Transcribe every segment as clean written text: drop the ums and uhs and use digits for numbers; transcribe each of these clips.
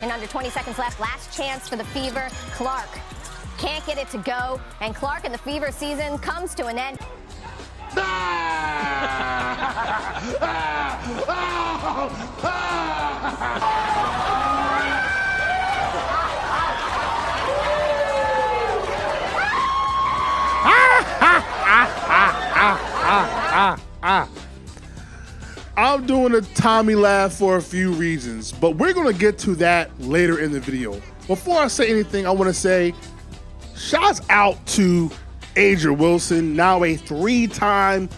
And under 20 seconds left, last chance for the Fever. Clark can't get it to go, and Clark and the Fever season comes to an end. I'm doing a Tommy laugh for a few reasons, but we're gonna get to that later in the video. Before I say anything, I wanna say shouts out to A'ja Wilson, now a 3-time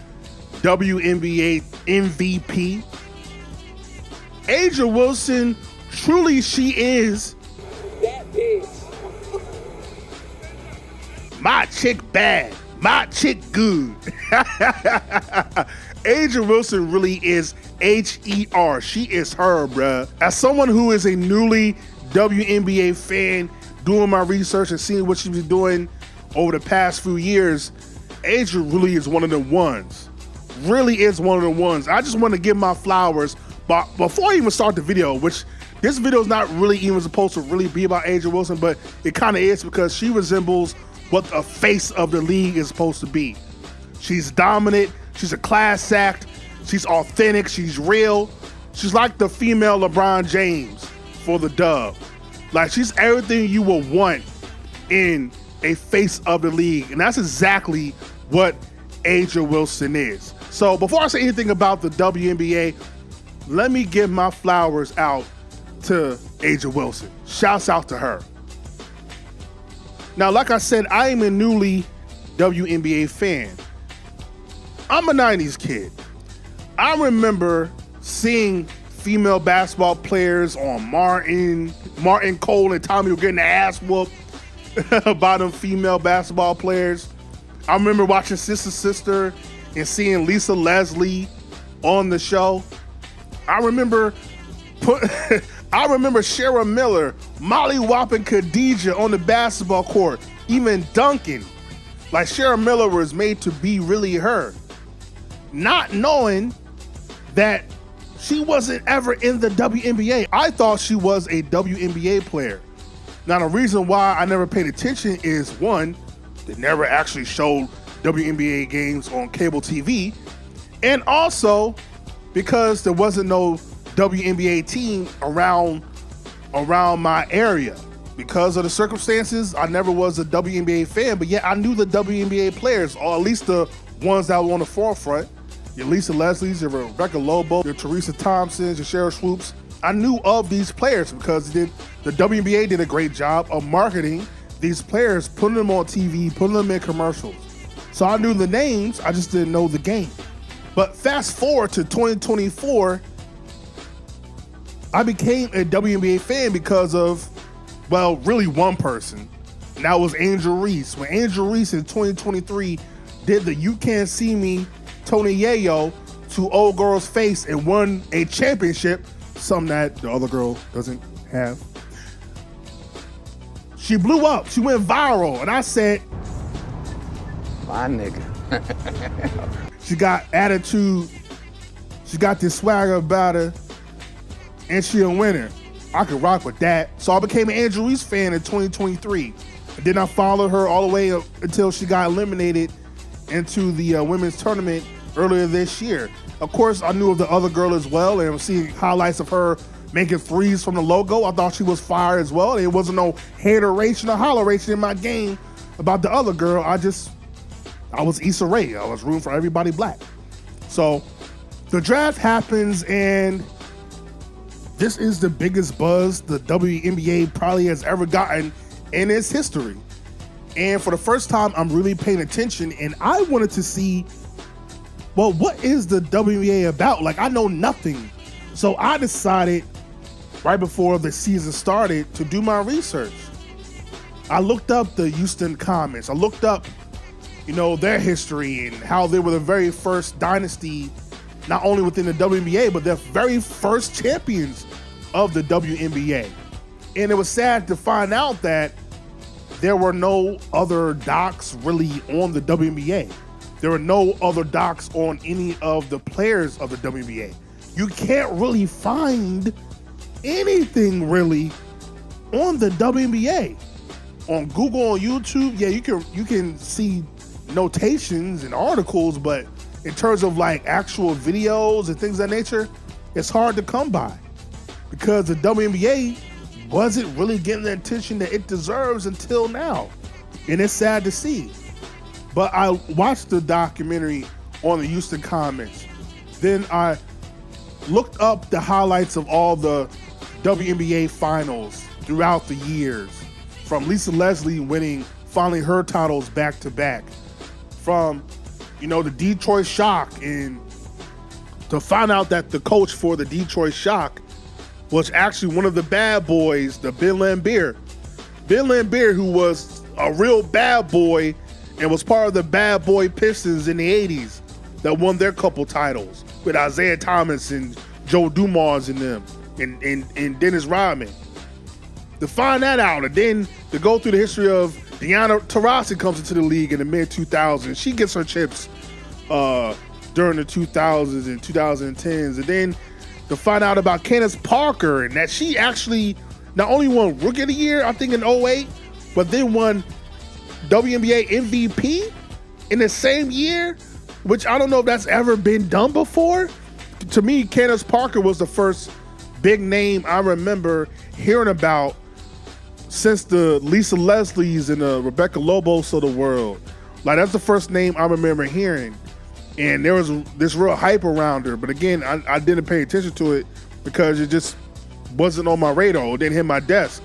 WNBA MVP. A'ja Wilson, truly she is that bitch. my chick bad, my chick good. A'ja Wilson really is H-E-R. She is her, bruh. As someone who is a newly WNBA fan, doing my research and seeing what she's been doing over the past few years, A'ja really is one of the ones. Really is one of the ones. I just want to give my flowers, but before I even start the video, which this video is not really even supposed to really be about A'ja Wilson, but it kind of is because she resembles what the face of the league is supposed to be. She's dominant. She's a class act. She's authentic. She's real. She's like the female LeBron James for the dub. Like, she's everything you will want in a face of the league. And that's exactly what A'ja Wilson is. So before I say anything about the WNBA, let me give my flowers out to A'ja Wilson. Shouts out to her. Now, like I said, I am a newly WNBA fan. I'm a 90s kid. I remember seeing female basketball players on Martin Cole and Tommy were getting the ass whooped by them female basketball players. I remember watching Sister Sister and seeing Lisa Leslie on the show. I remember Shara Miller molly-whopping Khadijah on the basketball court, even dunking. Like, Shara Miller was made to be really her. Not knowing that she wasn't ever in the WNBA. I thought she was a WNBA player. Now, the reason why I never paid attention is, one, they never actually showed WNBA games on cable TV, and also because there wasn't no WNBA team around my area. Because of the circumstances, I never was a WNBA fan, but yet I knew the WNBA players, or at least the ones that were on the forefront. Your Lisa Leslie's, your Rebecca Lobo, your Teresa Thompsons, your Cheryl Swoops. I knew of these players because the WNBA did a great job of marketing these players, putting them on TV, putting them in commercials. So I knew the names, I just didn't know the game. But fast forward to 2024, I became a WNBA fan because of, well, really one person, and that was Angel Reese. When Angel Reese in 2023 did the You Can't See Me Tony Yayo to old girl's face and won a championship, something that the other girl doesn't have. She blew up. She went viral. And I said, My nigga. she got attitude. She got this swagger about her. And she a winner. I could rock with that. So I became an Angel Reese fan in 2023. And then I followed her all the way up until she got eliminated into the women's tournament earlier this year. Of course, I knew of the other girl as well, and I'm seeing highlights of her making threes from the logo. I thought she was fire as well. There wasn't no hateration or holleration in my game about the other girl. I was Issa Rae. I was rooting for everybody black. So the draft happens, and this is the biggest buzz the WNBA probably has ever gotten in its history. And for the first time, I'm really paying attention, and I wanted to see, well, what is the WNBA about? Like, I know nothing. So I decided right before the season started to do my research. I looked up the Houston Comets. I looked up, their history and how they were the very first dynasty, not only within the WNBA, but the very first champions of the WNBA. And it was sad to find out that there were no other docs really on the WNBA. There were no other docs on any of the players of the WNBA. You can't really find anything really on the WNBA. On Google, on YouTube, yeah, you can see notations and articles, but in terms of like actual videos and things of that nature, it's hard to come by because the WNBA wasn't really getting the attention that it deserves until now. And it's sad to see. But I watched the documentary on the Houston Comets. Then I looked up the highlights of all the WNBA finals throughout the years. From Lisa Leslie winning finally her titles back to back. From, the Detroit Shock, and to find out that the coach for the Detroit Shock was actually one of the bad boys, the Ben Lambert. Ben Lambert, who was a real bad boy and was part of the bad boy Pistons in the 80s that won their couple titles with Isaiah Thomas and Joe Dumars and them and Dennis Rodman. To find that out, and then to go through the history of Diana Taurasi comes into the league in the mid-2000s. She gets her chips during the 2000s and 2010s. And then to find out about Candace Parker and that she actually not only won Rookie of the Year, I think in 2008, but then won WNBA MVP in the same year, which I don't know if that's ever been done before. To me, Candace Parker was the first big name I remember hearing about since the Lisa Leslies and the Rebecca Lobos of the world. Like, that's the first name I remember hearing. And there was this real hype around her. But again, I didn't pay attention to it because it just wasn't on my radar. It didn't hit my desk.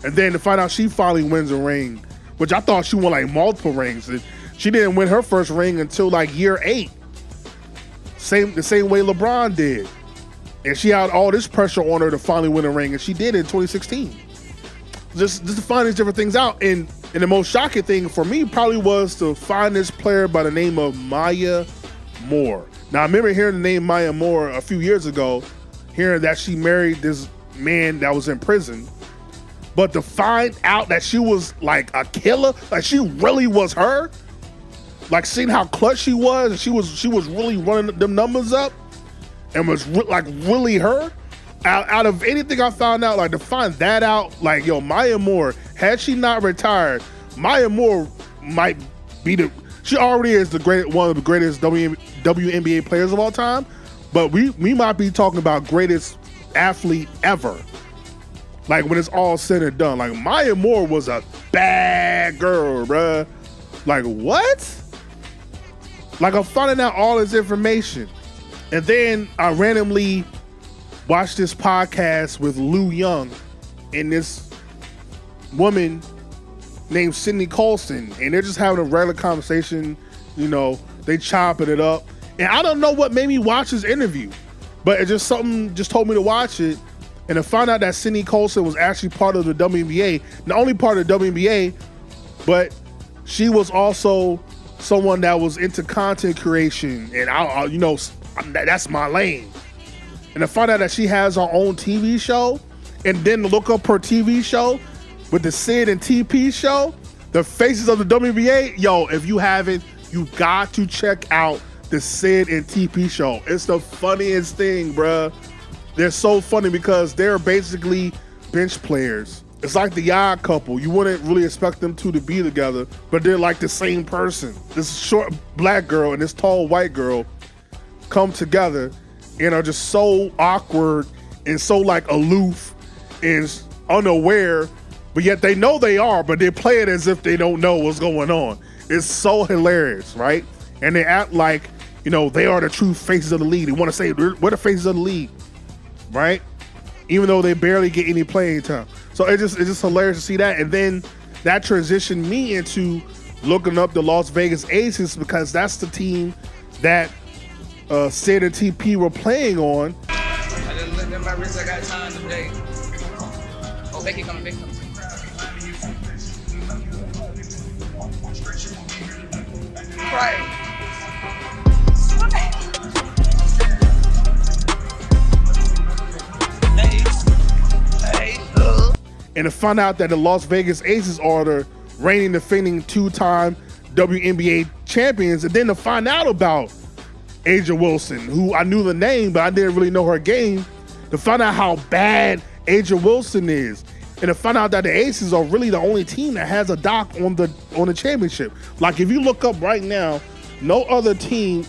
And then to find out she finally wins a ring, which I thought she won like multiple rings. She didn't win her first ring until like year 8. The same way LeBron did. And she had all this pressure on her to finally win a ring, and she did it in 2016. Just to find these different things out. And the most shocking thing for me probably was to find this player by the name of Maya Moore. Now, I remember hearing the name Maya Moore a few years ago, hearing that she married this man that was in prison. But to find out that she was like a killer, like she really was her, like seeing how clutch she was, and she was really running them numbers up, and was really her. Out of anything I found out, like to find that out, like Maya Moore, had she not retired, Maya Moore might be she already is one of the greatest WNBA players of all time, but we might be talking about greatest athlete ever. Like when it's all said and done, like Maya Moore was a bad girl, bruh. Like what? Like I'm finding out all this information, and then I randomly watched this podcast with Lou Young and this woman named Sydney Colson, and they're just having a regular conversation. They chopping it up, and I don't know what made me watch this interview, but it just told me to watch it, and to find out that Sydney Colson was actually part of the WNBA, not only part of the WNBA, but she was also someone that was into content creation, and that's my lane. And to find out that she has her own TV show, and then look up her TV show with the Sid and TP show, the Faces of the WNBA. If you haven't, you got to check out the Sid and TP show. It's the funniest thing, bruh. They're so funny because they're basically bench players. It's like the Odd Couple. You wouldn't really expect them two to be together, but they're like the same person. This short black girl and this tall white girl come together and are just so awkward and so like aloof and unaware, but yet they know they are, but they play it as if they don't know what's going on. It's so hilarious, right? And they act like, they are the true faces of the league. They want to say, we're the faces of the league, right? Even though they barely get any playing time. So it's just hilarious to see that. And then that transitioned me into looking up the Las Vegas Aces, because that's the team that Sid and TP were playing on. I just looked at my wrist, I got time today. Oh, Becky coming, Becky coming. Right. And to find out that the Las Vegas Aces are the reigning, defending 2-time WNBA champions, and then to find out about Aja Wilson, who I knew the name, but I didn't really know her game, to find out how bad Aja Wilson is, And to find out that the Aces are really the only team that has a doc on the championship. Like if you look up right now, no other team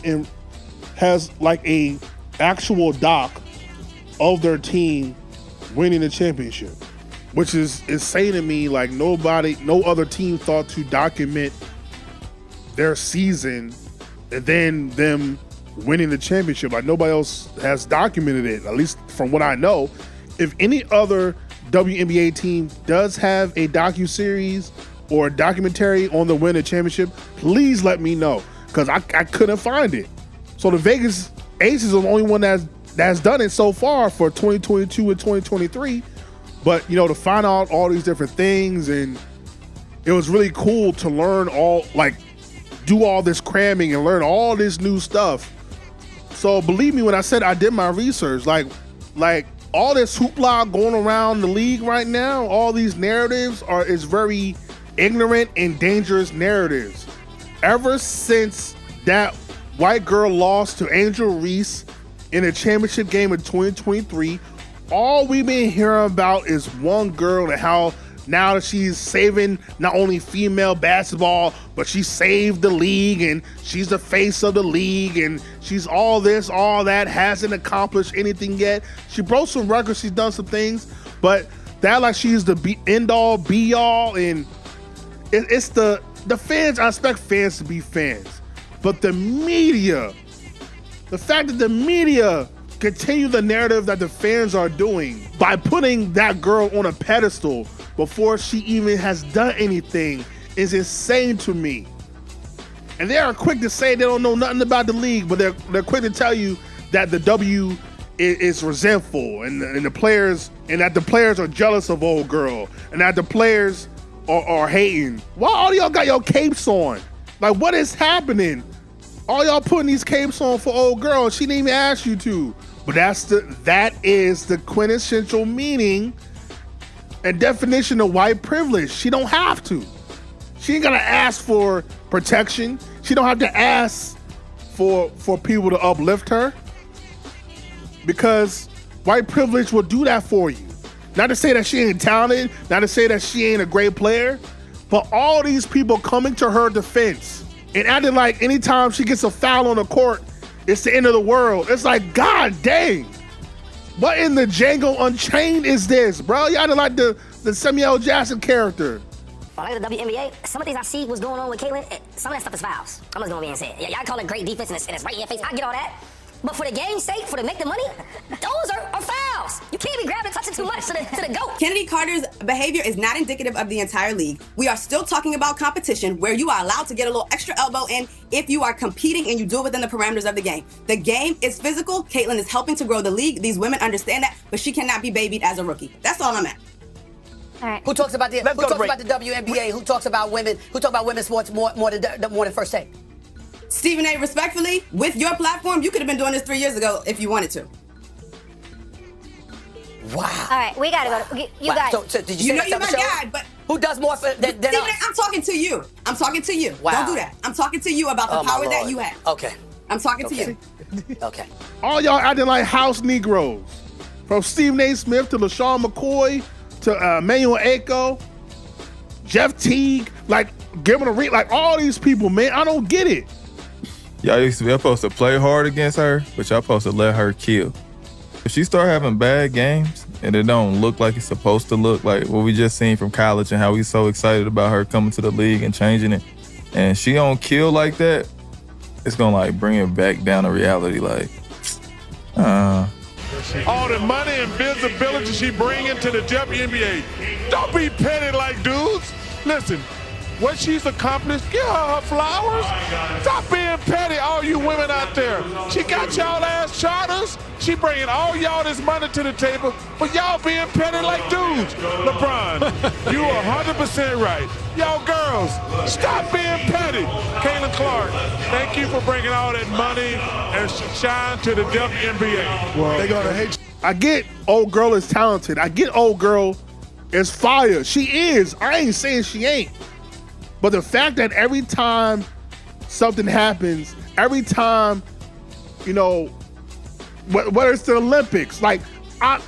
has like a actual doc of their team winning the championship, which is insane to me. Like no other team thought to document their season and then them winning the championship. Like nobody else has documented it, at least from what I know. If any other WNBA team does have a docuseries or a documentary on the win of championship, please let me know, because I couldn't find it. So the Vegas Aces are the only one that's done it so far for 2022 and 2023. But, to find out all these different things, and it was really cool to learn do all this cramming and learn all this new stuff. So believe me when I said I did my research, like all this hoopla going around the league right now, all these narratives is very ignorant and dangerous narratives. Ever since that white girl lost to Angel Reese in a championship game in 2023, all we've been hearing about is one girl and how now that she's saving not only female basketball, but she saved the league and she's the face of the league and she's all this, all that, hasn't accomplished anything yet. She broke some records, she's done some things, but that like she's the end-all, be-all, and it's the fans. I expect fans to be fans, but the media, the fact that the media continue the narrative that the fans are doing by putting that girl on a pedestal before she even has done anything is insane to me. And they are quick to say they don't know nothing about the league, but they're quick to tell you that the W is resentful and the players, and that the players are jealous of old girl, and that the players are hating. Why all y'all got your capes on? Like, what is happening? All y'all putting these capes on for old girl. She didn't even ask you to. But that is the quintessential meaning and definition of white privilege. She don't have to. She ain't gotta ask for protection. She don't have to ask for people to uplift her, because white privilege will do that for you. Not to say that she ain't talented, not to say that she ain't a great player, but all these people coming to her defense and acting like anytime she gets a foul on the court, it's the end of the world. It's like, God dang. What in the Django Unchained is this, bro? Y'all like the Samuel Jackson character. When I look at the WNBA, some of the things I see what's going on with Caitlin, some of that stuff is fouls. I'm just gonna be and say it. Y'all call it great defense and it's right in your face. I get all that. But for the game's sake, for to make the money, those are fouls. You can't be grabbing and touching too much to the goat. Kennedy Carter's behavior is not indicative of the entire league. We are still talking about competition where you are allowed to get a little extra elbow in if you are competing and you do it within the parameters of the game. The game is physical. Caitlin is helping to grow the league. These women understand that, but she cannot be babied as a rookie. That's all I'm at. All right. Who talks about the WNBA? Who talks about women? Who talk about women's sports more than First Take? Stephen A., respectfully, with your platform, you could have been doing this 3 years ago if you wanted to. Wow. All right, we gotta go. You guys. So did you say you're my guy, but who does more than Stephen us? A., I'm talking to you. I'm talking to you. Wow. Don't do that. I'm talking to you about the power that you have. Okay. I'm talking to you. Okay. All y'all acting like house Negroes. From Stephen A. Smith to LaShawn McCoy to Manuel Aiko, Jeff Teague, like giving a read, like all these people, man, I don't get it. Y'all supposed to play hard against her, but y'all supposed to let her kill. If she start having bad games and it don't look like it's supposed to look, like what we just seen from college and how we so excited about her coming to the league and changing it, and she don't kill like that, it's gonna like bring it back down to reality. Like, all the money and visibility she bring into the WNBA. Don't be petty like dudes. Listen, what she's accomplished, give her flowers. Stop being petty, all you women out there. She got y'all ass charters. She bringing all y'all this money to the table, but y'all being petty like dudes. LeBron, you are 100% right. Y'all girls, stop being petty. Caitlin Clark, thank you for bringing all that money and shine to the WNBA. Well, they're gonna hate you. I get old girl is talented. I get old girl is fire. She is. I ain't saying she ain't. But the fact that every time something happens, every time, whether it's the Olympics, like I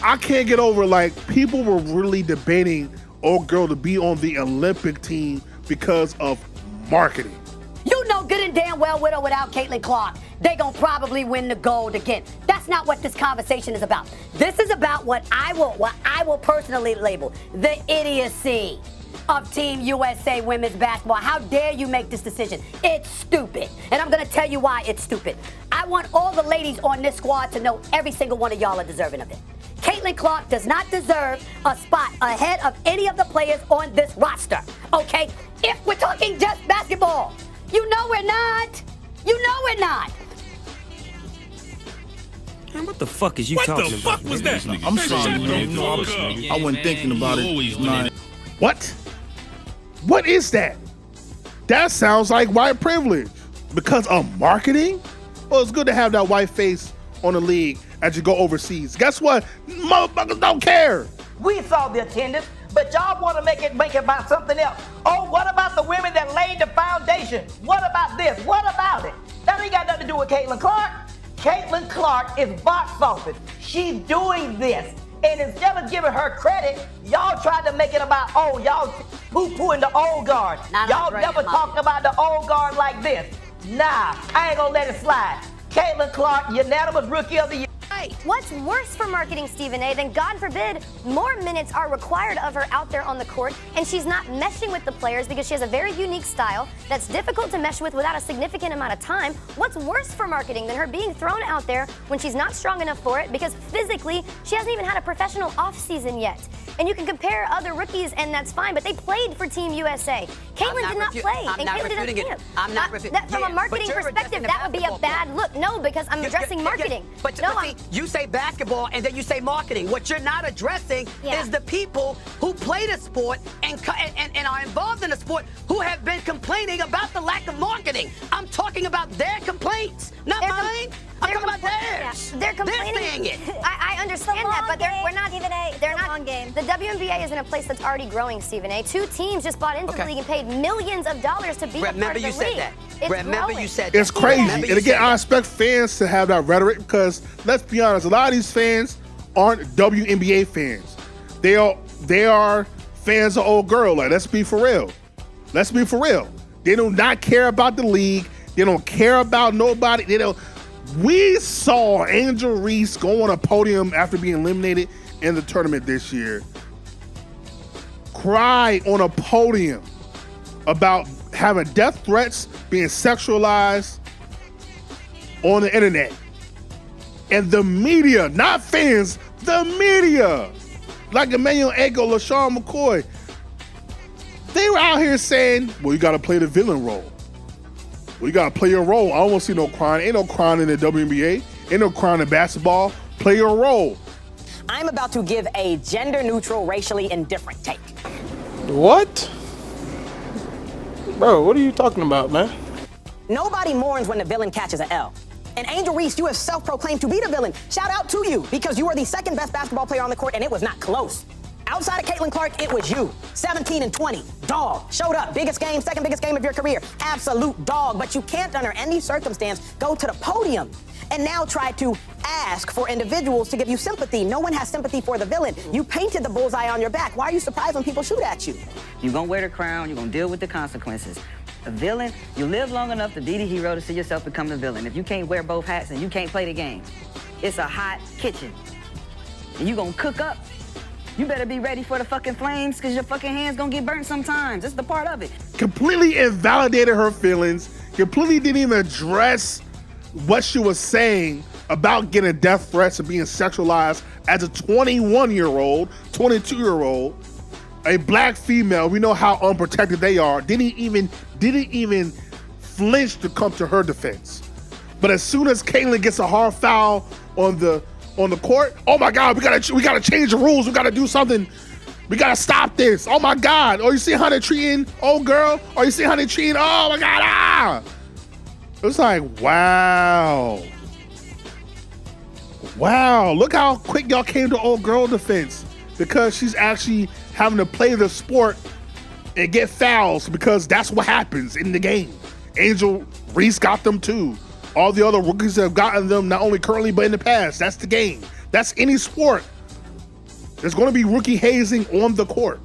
I can't get over, like, people were really debating old girl to be on the Olympic team because of marketing. You know good and damn well with or without Caitlin Clark, they gonna probably win the gold again. That's not what this conversation is about. This is about what I will personally label the idiocy of Team USA women's basketball. How dare you make this decision? It's stupid. And I'm gonna tell you why it's stupid. I want all the ladies on this squad to know every single one of y'all are deserving of it. Caitlin Clark does not deserve a spot ahead of any of the players on this roster, okay? If we're talking just basketball, you know we're not. You know we're not. Man, what the fuck is you talking about? What the fuck was that? I'm sorry, man. I wasn't thinking about it. What? What is that? That sounds like white privilege. Because of marketing? Well, it's good to have that white face on the league as you go overseas. Guess what? Motherfuckers don't care. We saw the attendance, but y'all want to make it about something else. Oh, what about the women that laid the foundation? What about this? What about it? That ain't got nothing to do with Caitlin Clark. Caitlin Clark is box office. She's doing this. And instead of giving her credit, y'all tried to make it about, oh, y'all poo-pooing the old guard. Y'all never talked about the old guard like this. Nah, I ain't gonna let it slide. Caitlin Clark, unanimous rookie of the year. What's worse for marketing, Stephen A., than, God forbid, more minutes are required of her out there on the court, and she's not meshing with the players because she has a very unique style that's difficult to mesh with without a significant amount of time? What's worse for marketing than her being thrown out there when she's not strong enough for it because physically she hasn't even had a professional offseason yet? And you can compare other rookies, and that's fine, but they played for Team USA. Caitlin did not play, and Caitlin did not camp. I'm not refuting it. From a marketing perspective, that would be a bad look. No, because I'm addressing marketing. But see, you say basketball, and then you say marketing. What you're not addressing is the people who play the sport and are involved in the sport who have been complaining about the lack of marketing. I'm talking about their complaints, not mine. I'm talking about theirs. They're complaining. They're saying it. I understand that, but we're not. They're not. Long game. The WNBA is in a place that's already growing, Stephen A. 2 teams just bought into the league and paid millions of dollars to be a part of the league. Remember you said that. It's crazy. And again, I expect fans to have that rhetoric because, let's be honest, a lot of these fans aren't WNBA fans. They are fans of old girl. Like, let's be for real. Let's be for real. They do not care about the league. They don't care about nobody. We saw Angel Reese go on a podium after being eliminated in the tournament this year, cry on a podium about having death threats, being sexualized on the internet. And the media, not fans, the media, like Emmanuel Ego, LaShawn McCoy, they were out here saying, well, you got to play the villain role. Well, you got to play your role. I don't want to see no crying. Ain't no crying in the WNBA. Ain't no crying in basketball. Play your role. I'm about to give a gender-neutral, racially indifferent take. What? Bro, what are you talking about, man? Nobody mourns when the villain catches an L. And Angel Reese, you have self-proclaimed to be the villain. Shout out to you, because you are the second best basketball player on the court, and it was not close. Outside of Caitlin Clark, it was you. 17 and 20. Dog. Showed up. Biggest game, second biggest game of your career. Absolute dog. But you can't, under any circumstance, go to the podium and now try to ask for individuals to give you sympathy. No one has sympathy for the villain. You painted the bullseye on your back. Why are you surprised when people shoot at you? You're going to wear the crown. You're going to deal with the consequences. A villain, you live long enough to be the hero to see yourself become the villain. If you can't wear both hats and you can't play the game, it's a hot kitchen. And you going to cook up. You better be ready for the fucking flames because your fucking hands going to get burnt sometimes. It's the part of it. Completely invalidated her feelings. Completely didn't even address what she was saying about getting death threats and being sexualized as a 21-year-old, 22-year-old, a black female. We know how unprotected they are. Didn't even flinch to come to her defense. But as soon as Caitlin gets a hard foul on the court, oh my God, we gotta change the rules. We gotta do something. We gotta stop this. Oh my God. Oh, you see how they're treating old girl? Oh, you see how they're treating? Oh my God. Ah. It was like, wow. Wow. Look how quick y'all came to old girl defense because she's actually having to play the sport and get fouls because that's what happens in the game. Angel Reese got them too. All the other rookies have gotten them not only currently but in the past. That's the game. That's any sport. There's going to be rookie hazing on the court.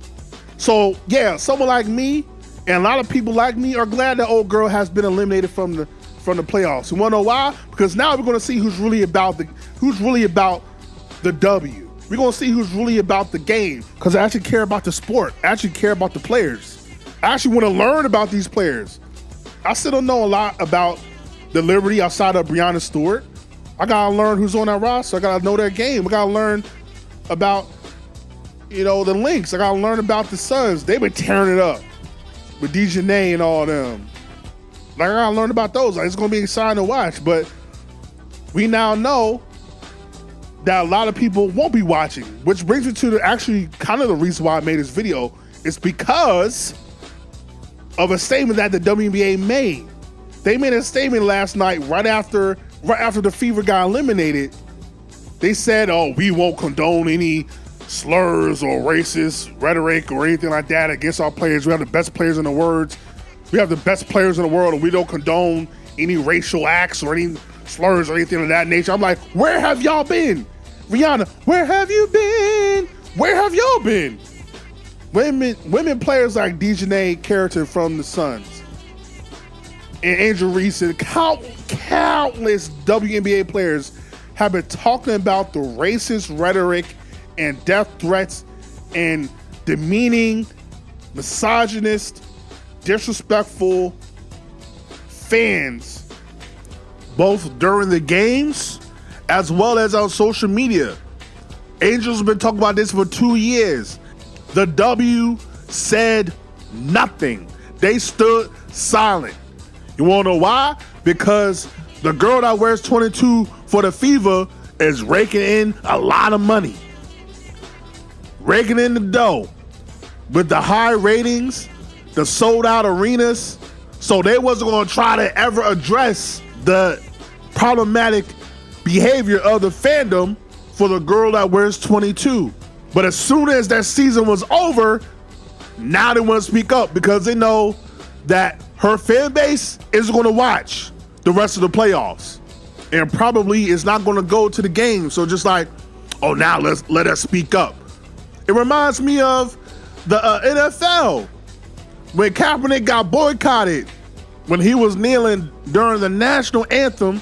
So yeah, someone like me and a lot of people like me are glad that old girl has been eliminated from the playoffs. You want to know why? Because now we're going to see who's really about the W. We're going to see who's really about the game, because I actually care about the sport. I actually care about the players. I actually want to learn about these players. I still don't know a lot about the Liberty outside of Breanna Stewart. I got to learn who's on that roster. I got to know their game. I got to learn about, the Lynx. I got to learn about the Suns. They've been tearing it up with Dejanay and all them. Like, I got to learn about those. Like, it's going to be exciting to watch. But we now know that a lot of people won't be watching, which brings me to actually kind of the reason why I made this video. It's because of a statement that the WNBA made. They made a statement last night right after the Fever got eliminated. They said, "Oh, we won't condone any slurs or racist rhetoric or anything like that against our players. We have the best players in the world. We have the best players in the world, and we don't condone any racial acts or any slurs or anything of that nature." I'm like, where have y'all been? Rihanna, where have you been? Where have y'all been? Women players like Dejanay Carrington from the Suns and Angel Reese and countless WNBA players have been talking about the racist rhetoric and death threats and demeaning, misogynist, disrespectful fans, both during the games as well as on social media. Angel's been talking about this for 2 years. The W said nothing. They stood silent. You wanna know why? Because the girl that wears 22 for the Fever is raking in a lot of money. Raking in the dough with the high ratings, the sold out arenas. So they wasn't gonna try to ever address the problematic behavior of the fandom for the girl that wears 22. But as soon as that season was over, now they want to speak up because they know that her fan base is going to watch the rest of the playoffs and probably is not going to go to the game. So just like, oh, now let us speak up. It reminds me of the NFL when Kaepernick got boycotted when he was kneeling during the national anthem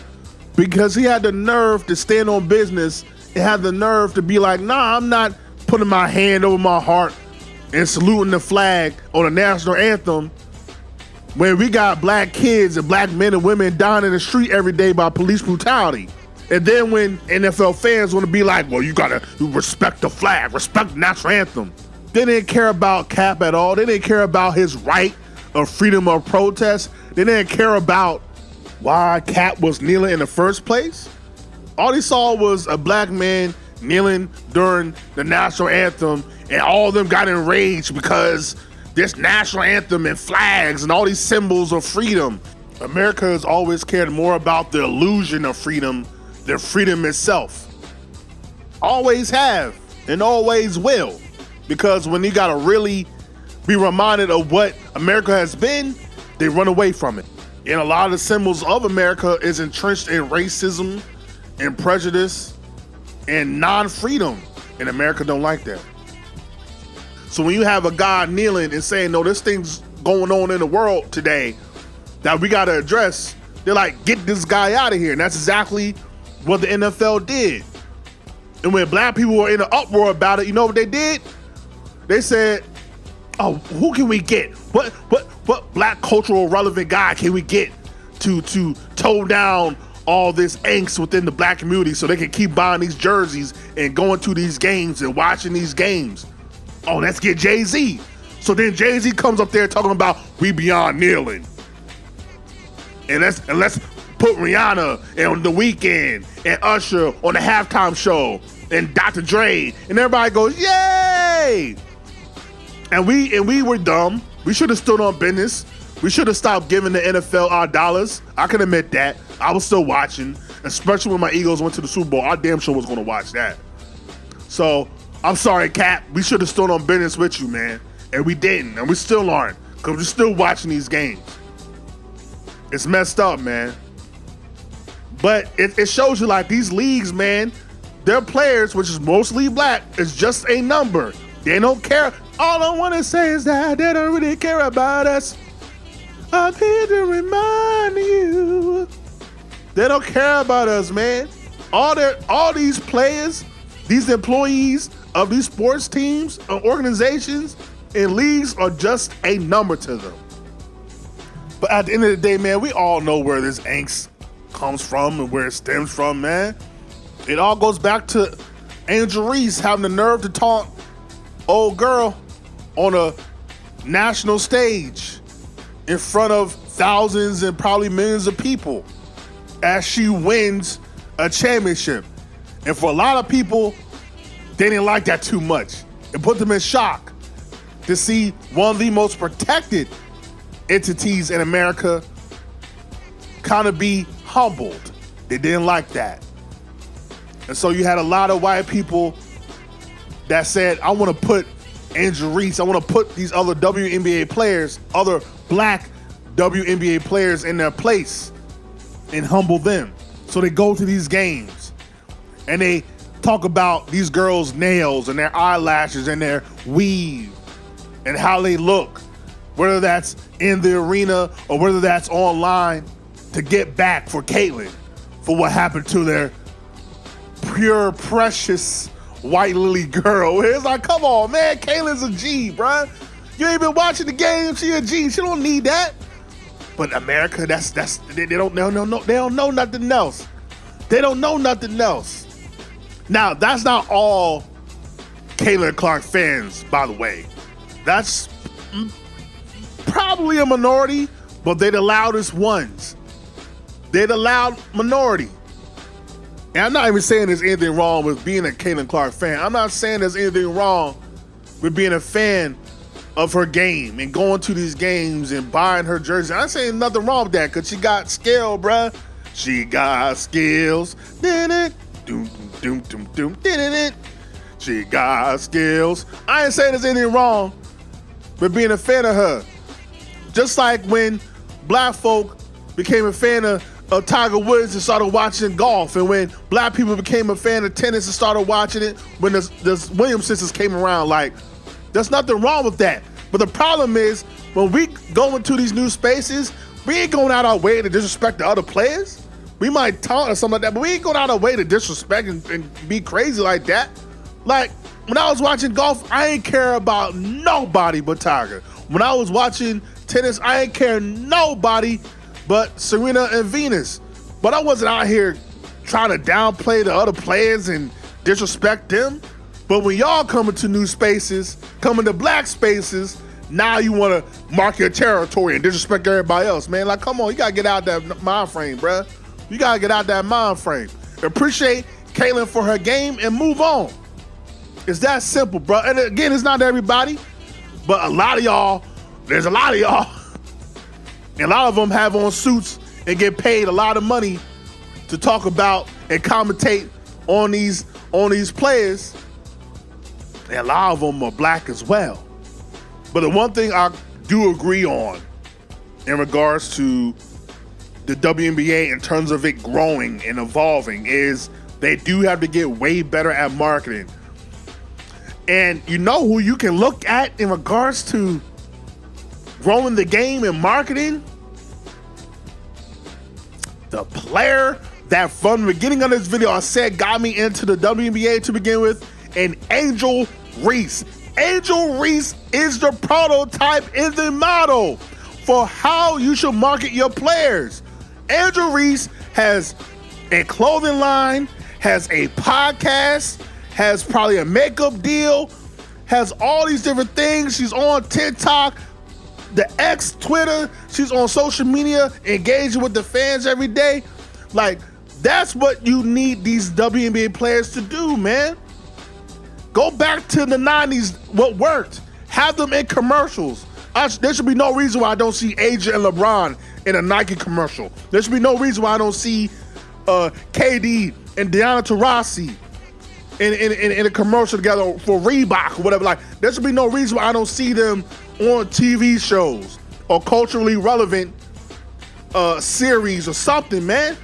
because he had the nerve to stand on business. He had the nerve to be like, nah, I'm not putting my hand over my heart and saluting the flag on the national anthem when we got black kids and black men and women dying in the street every day by police brutality. And then when NFL fans want to be like, well, you gotta respect the flag, respect the national anthem. They didn't care about Cap at all. They didn't care about his right of freedom of protest. They didn't care about why Cap was kneeling in the first place. All they saw was a black man kneeling during the national anthem, and all of them got enraged because this national anthem and flags and all these symbols of freedom. America has always cared more about the illusion of freedom than freedom itself. Always have and always will, because when you gotta really be reminded of what America has been, they run away from it. And a lot of the symbols of America is entrenched in racism and prejudice and non-freedom, and America don't like that. So when you have a guy kneeling and saying, no, this thing's going on in the world today that we gotta address, they're like, get this guy out of here. And that's exactly what the NFL did. And when black people were in an uproar about it, you know what they did? They said, oh, who can we get? What black cultural relevant guy can we get to tone down all this angst within the black community so they can keep buying these jerseys and going to these games and watching these games? Oh, let's get Jay-Z. So then Jay-Z comes up there talking about we beyond kneeling. And let's put Rihanna and on The Weeknd and Usher on the halftime show and Dr. Dre, and everybody goes, yay! And we were dumb. We should have stood on business. We should have stopped giving the NFL our dollars. I can admit that. I was still watching, especially when my Eagles went to the Super Bowl. I damn sure was going to watch that. So I'm sorry, Cap. We should have stood on business with you, man. And we didn't. And we still aren't, because we're still watching these games. It's messed up, man. But it shows you, like, these leagues, man, their players, which is mostly black, is just a number. They don't care. All I want to say is that they don't really care about us. I'm here to remind you. They don't care about us, man. All these players, these employees of these sports teams, organizations, and leagues are just a number to them. But at the end of the day, man, we all know where this angst comes from and where it stems from, man. It all goes back to Angel Reese having the nerve to taunt old girl on a national stage in front of thousands and probably millions of people as she wins a championship. And for a lot of people, they didn't like that too much. It put them in shock to see one of the most protected entities in America kind of be humbled. They didn't like that. And so you had a lot of white people that said, I want to put Angel Reese, I want to put these other WNBA players, other black WNBA players in their place and humble them. So they go to these games and they talk about these girls' nails and their eyelashes and their weave and how they look, whether that's in the arena or whether that's online, to get back for Caitlyn for what happened to their pure, precious white lily girl. It's like, come on, man, Caitlyn's a G, bruh. You ain't been watching the game. She a G. She don't need that. But America, they don't know nothing else. They don't know nothing else. Now, that's not all Caitlyn Clark fans, by the way. That's probably a minority, but they're the loudest ones. They're the loud minority. And I'm not even saying there's anything wrong with being a Caitlyn Clark fan. I'm not saying there's anything wrong with being a fan of her game and going to these games and buying her jersey. I'm saying nothing wrong with that because she got skill, bruh. She got skills. She got skills. I ain't saying there's anything wrong with being a fan of her. Just like when black folk became a fan of Tiger Woods and started watching golf, and when black people became a fan of tennis and started watching it when the Williams sisters came around. Like, there's nothing wrong with that. But the problem is, when we go into these new spaces, we ain't going out our way to disrespect the other players. We might taunt or something like that, but we ain't going out our way to disrespect and be crazy like that. Like, when I was watching golf, I ain't care about nobody but Tiger. When I was watching tennis, I ain't care nobody but Serena and Venus. But I wasn't out here trying to downplay the other players and disrespect them. But when y'all come into new spaces, come into black spaces, now you want to mark your territory and disrespect everybody else, man. Like, come on, you got to get out that mind frame, bruh. You got to get out that mind frame. Appreciate Caitlyn for her game and move on. It's that simple, bro. And again, it's not everybody, but a lot of y'all, there's a lot of y'all, and a lot of them have on suits and get paid a lot of money to talk about and commentate on these players. And a lot of them are black as well. But the one thing I do agree on in regards to the WNBA in terms of it growing and evolving is they do have to get way better at marketing. And you know who you can look at in regards to growing the game and marketing? The player that from the beginning of this video I said got me into the WNBA to begin with, and Angel Reese. Angel Reese is the prototype and the model for how you should market your players. Angel Reese has a clothing line, has a podcast, has probably a makeup deal, has all these different things. She's on TikTok, the X, Twitter. She's on social media, engaging with the fans every day. Like, that's what you need these WNBA players to do, man. Go back to the 90s, what worked. Have them in commercials. There should be no reason why I don't see Aja and LeBron in a Nike commercial. There should be no reason why I don't see KD and Diana Taurasi in a commercial together for Reebok or whatever. Like, there should be no reason why I don't see them on TV shows or culturally relevant series or something, man.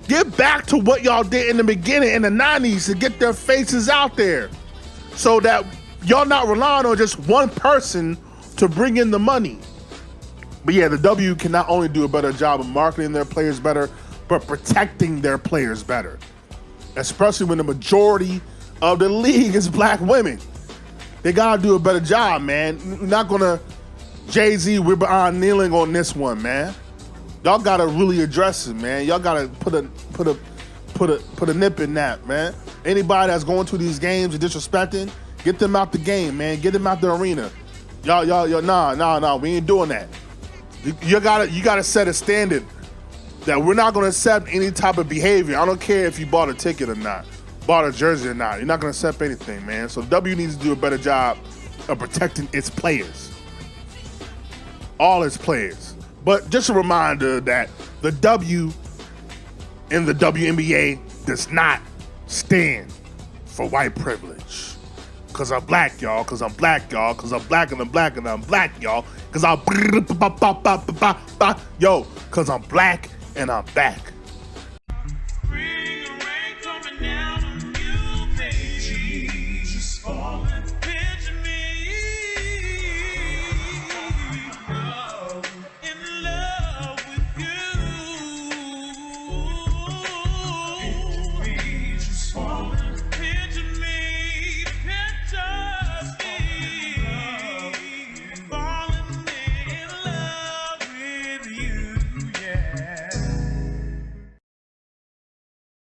Get back to what y'all did in the beginning in the 90s to get their faces out there so that y'all not relying on just one person to bring in the money. But yeah, the W can not only do a better job of marketing their players better, but protecting their players better. Especially when the majority of the league is black women. They gotta do a better job, man. We're not gonna Jay-Z, we're behind kneeling on this one, man. Y'all gotta really address it, man. Y'all gotta put a nip in that, man. Anybody that's going to these games and disrespecting, get them out the game, man. Get them out the arena. Y'all, nah, we ain't doing that. You gotta set a standard that we're not gonna accept any type of behavior. I don't care if you bought a ticket or not, bought a jersey or not. You're not gonna accept anything, man. So W needs to do a better job of protecting its players. All its players. But just a reminder that the W in the WNBA does not stand for white privilege. Cause I'm black, y'all. Cause I'm black, y'all. Cause I'm black and I'm black and I'm black, y'all. Cause I'm yo. Cause I'm black and I'm back.